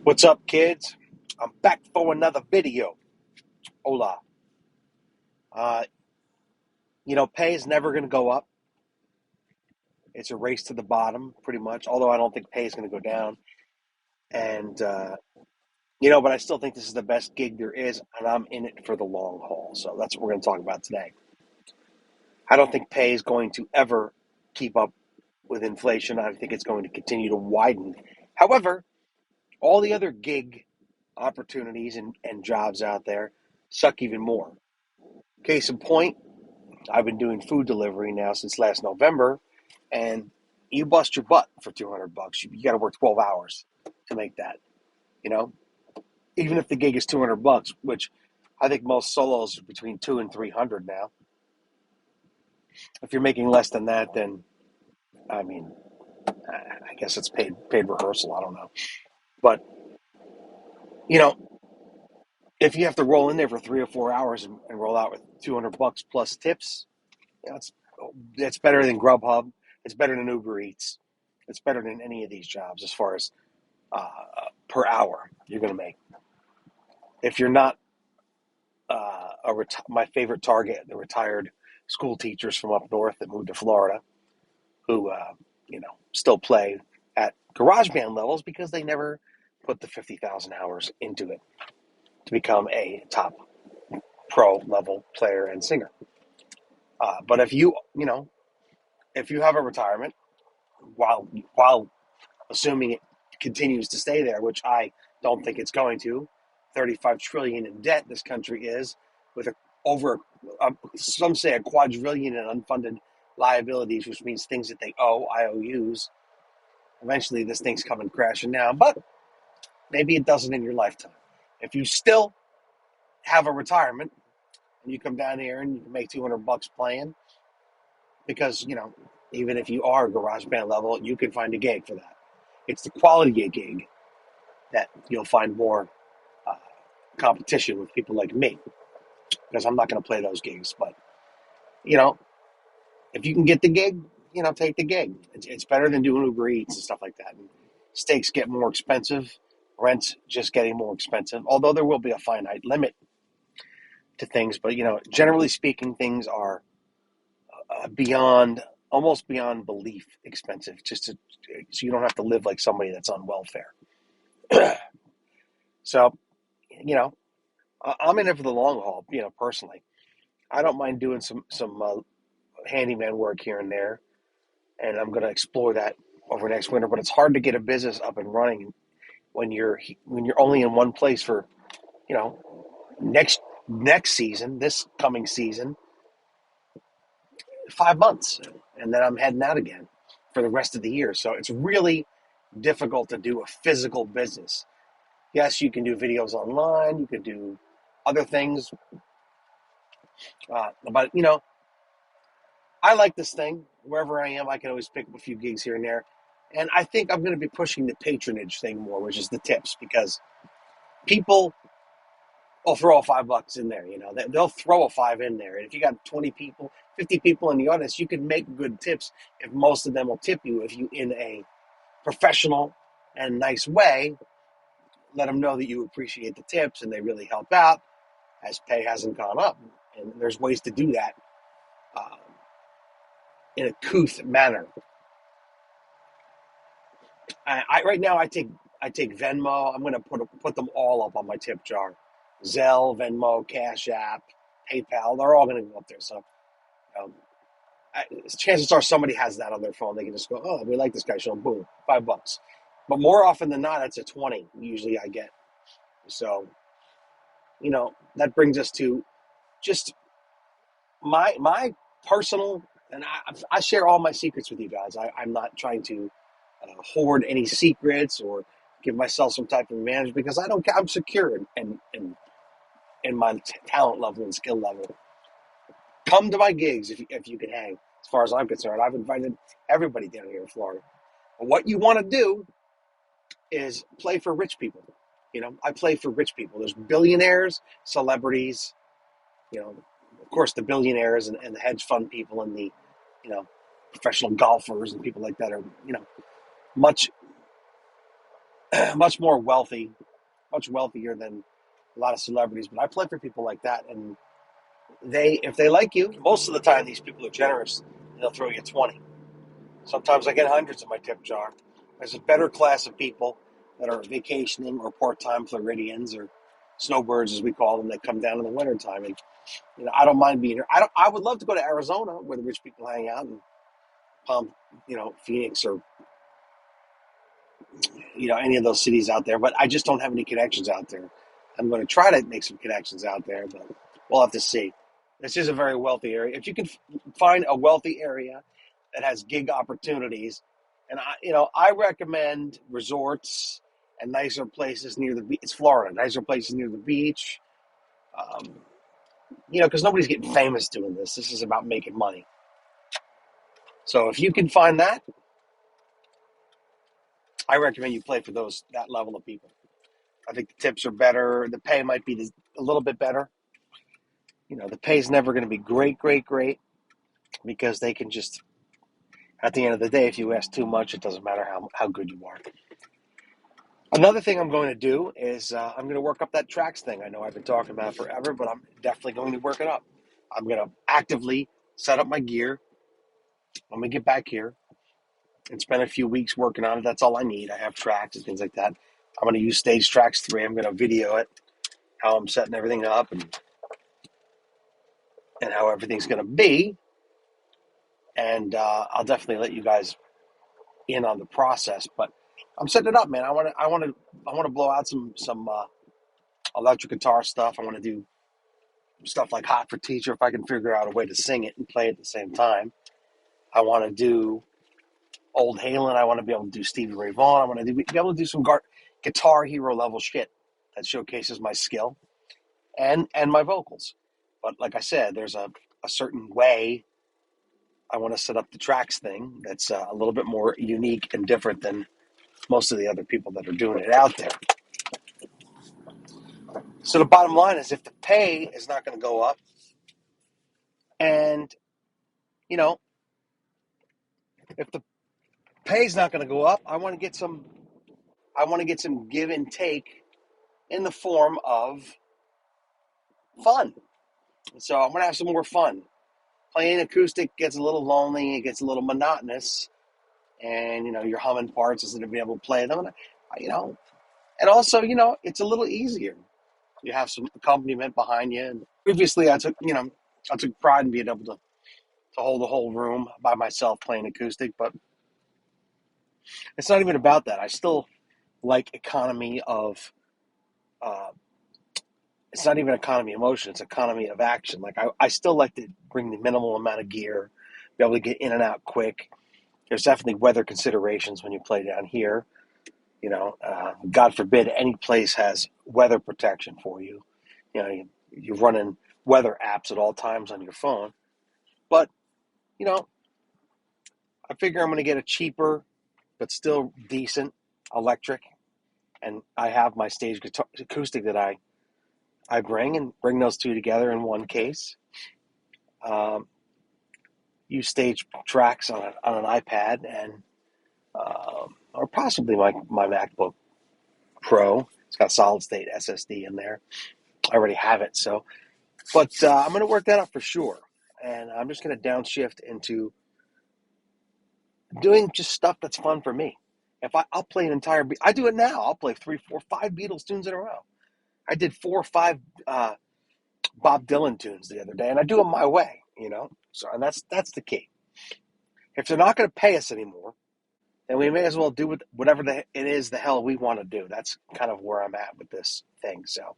What's up, kids? I'm back for another video. Hola. Uh, pay is never going to go up. It's a race to the bottom, pretty much. Although I don't think pay is going to go down. And but I still think this is the best gig there is, and I'm in it for the long haul. So that's what we're going to talk about today. I don't think pay is going to ever keep up with inflation. I think it's going to continue to widen. However, all the other gig opportunities and jobs out there suck even more. Case in point, I've been doing food delivery now since last November, and you bust your butt for $200. You got to work 12 hours to make that. You know, even if the gig is $200, which I think most solos are between 200 and 300 now. If you're making less than that, then I mean, I guess it's paid rehearsal. I don't know, but you know, if you have to roll in there for 3 or 4 hours and roll out with $200 plus tips, it's better than Grubhub. It's better than Uber Eats. It's better than any of these jobs as far as uh, per hour you're going to make. If you're not my favorite target, the retired school teachers from up north that moved to Florida, who still play at garage band levels because they never put the 50,000 hours into it to become a top pro level player and singer. But if you have a retirement while assuming it continues to stay there, which I don't think it's going to. 35 trillion in debt this country is, with some say a quadrillion in unfunded liabilities, which means things that they owe, IOUs. Eventually, this thing's coming crashing down, but maybe it doesn't in your lifetime. If you still have a retirement and you come down here and you can make $200 playing, because even if you are garage band level, you can find a gig for that. It's the quality gig that you'll find more uh, competition with people like me, because I'm not going to play those gigs. But you know, if you can get the gig, take the gig. It's better than doing Uber Eats and stuff like that. And steaks get more expensive, rent's just getting more expensive. Although there will be a finite limit to things, but generally speaking, things are almost beyond belief expensive. So you don't have to live like somebody that's on welfare. So you know, I'm in it for the long haul. Personally, I don't mind doing some handyman work here and there, and I'm going to explore that over next winter. But it's hard to get a business up and running when you're only in one place for you know next season, this coming season, 5 months, and then I'm heading out again for the rest of the year. So it's really difficult to do a physical business. Yes, you can do videos online, you can do other things, but I like this thing. Wherever I am, I can always pick up a few gigs here and there. And I think I'm going to be pushing the patronage thing more, which is the tips, because people will throw a $5 in there. They'll throw a five in there. And if you got 20 people, 50 people in the audience, you can make good tips if most of them will tip you, if you, in a professional and nice way, let them know that you appreciate the tips and they really help out, as pay hasn't gone up. And there's ways to do that um, in a couth manner. Right now I take Venmo. I'm going to put them all up on my tip jar. Zelle, Venmo, Cash App, PayPal. They're all going to go up there. So um, chances are somebody has that on their phone. They can just go, oh, we like this guy. So boom, $5. But more often than not, it's a 20. Usually I get. So that brings us to just my personal, and I share all my secrets with you guys. I'm not trying to hoard any secrets or give myself some type of advantage, because I don't. I'm secure in my talent level and skill level. Come to my gigs if you can hang. As far as I'm concerned, I've invited everybody down here in Florida. But what you want to do is play for rich people. I play for rich people. There's billionaires, celebrities, of course, the billionaires and the hedge fund people and the, you know, professional golfers and people like that are, much much more wealthy, much wealthier than a lot of celebrities. But I play for people like that, and if they like you, most of the time these people are generous. They'll throw you 20. Sometimes I get hundreds in my tip jar. There's a better class of people that are vacationing or part-time Floridians or snowbirds, as we call them, that come down in the wintertime. And I don't mind being here. I would love to go to Arizona, where the rich people hang out, and Palm, Phoenix, or any of those cities out there. But I just don't have any connections out there. I'm going to try to make some connections out there, but we'll have to see. This is a very wealthy area. If you can find a wealthy area that has gig opportunities, and I recommend resorts and nicer places near the beach. It's Florida, nicer places near the beach. Um, because nobody's getting famous doing this. This is about making money. So if you can find that, I recommend you play for that level of people. I think the tips are better. The pay might be a little bit better. The pay is never going to be great, great, great, because they can just, at the end of the day, if you ask too much, it doesn't matter how good you are. Another thing I'm going to do is I'm going to work up that tracks thing. I know I've been talking about it forever, but I'm definitely going to work it up. I'm going to actively set up my gear. I'm going to get back here and spend a few weeks working on it. That's all I need. I have tracks and things like that. I'm going to use Stage Tracks 3. I'm going to video it, how I'm setting everything up, and how everything's going to be. And I'll definitely let you guys in on the process. But I'm setting it up, man. I want to blow out some electric guitar stuff. I want to do stuff like Hot for Teacher if I can figure out a way to sing it and play at the same time. I want to do old Halen. I want to be able to do Stevie Ray Vaughan. I want to be able to do some Guitar Hero level shit that showcases my skill and my vocals. But like I said, there's a certain way I want to set up the tracks thing that's a little bit more unique and different than most of the other people that are doing it out there. So the bottom line is, if the pay is not going to go up, and if the pay is not going to go up, I want to get some give and take in the form of fun. So I'm going to have some more fun. Playing acoustic gets a little lonely, it gets a little monotonous, and you're humming parts instead of being able to play them. And also, it's a little easier. You have some accompaniment behind you. And previously, I took pride in being able to hold the whole room by myself playing acoustic, but it's not even about that. I still like economy of. It's not even economy of motion; it's economy of action. Like I still like to bring the minimal amount of gear, be able to get in and out quick. There's definitely weather considerations when you play down here. God forbid any place has weather protection for you. You're running weather apps at all times on your phone. But, I figure I'm going to get a cheaper but still decent electric. And I have my stage guitar, acoustic that I bring those two together in one case. Use stage tracks on an iPad or possibly my MacBook Pro. It's got solid state SSD in there. I already have it. But I'm going to work that out for sure. And I'm just going to downshift into doing just stuff that's fun for me. I'll play an entire, I do it now. I'll play 3, 4, 5 Beatles tunes in a row. I did 4 or 5 Bob Dylan tunes the other day, and I do them my way, So, and that's the key. If they're not going to pay us anymore, then we may as well do whatever it is the hell we want to do. That's kind of where I'm at with this thing. So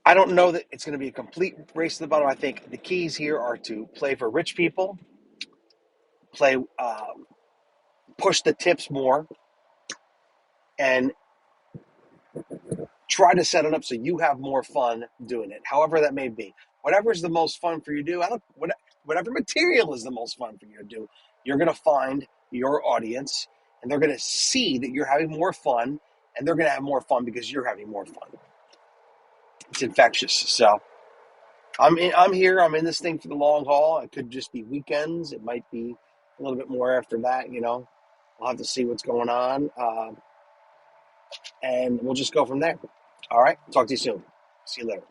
I don't know that it's going to be a complete race to the bottom. I think the keys here are to play for rich people, push the tips more, and try to set it up so you have more fun doing it, however that may be. Whatever is the most fun for you to do, whatever material is the most fun for you to do, you're going to find your audience, and they're going to see that you're having more fun, and they're going to have more fun because you're having more fun. It's infectious. So I'm here. I'm in this thing for the long haul. It could just be weekends. It might be a little bit more after that. We'll have to see what's going on. and we'll just go from there. All right. Talk to you soon. See you later.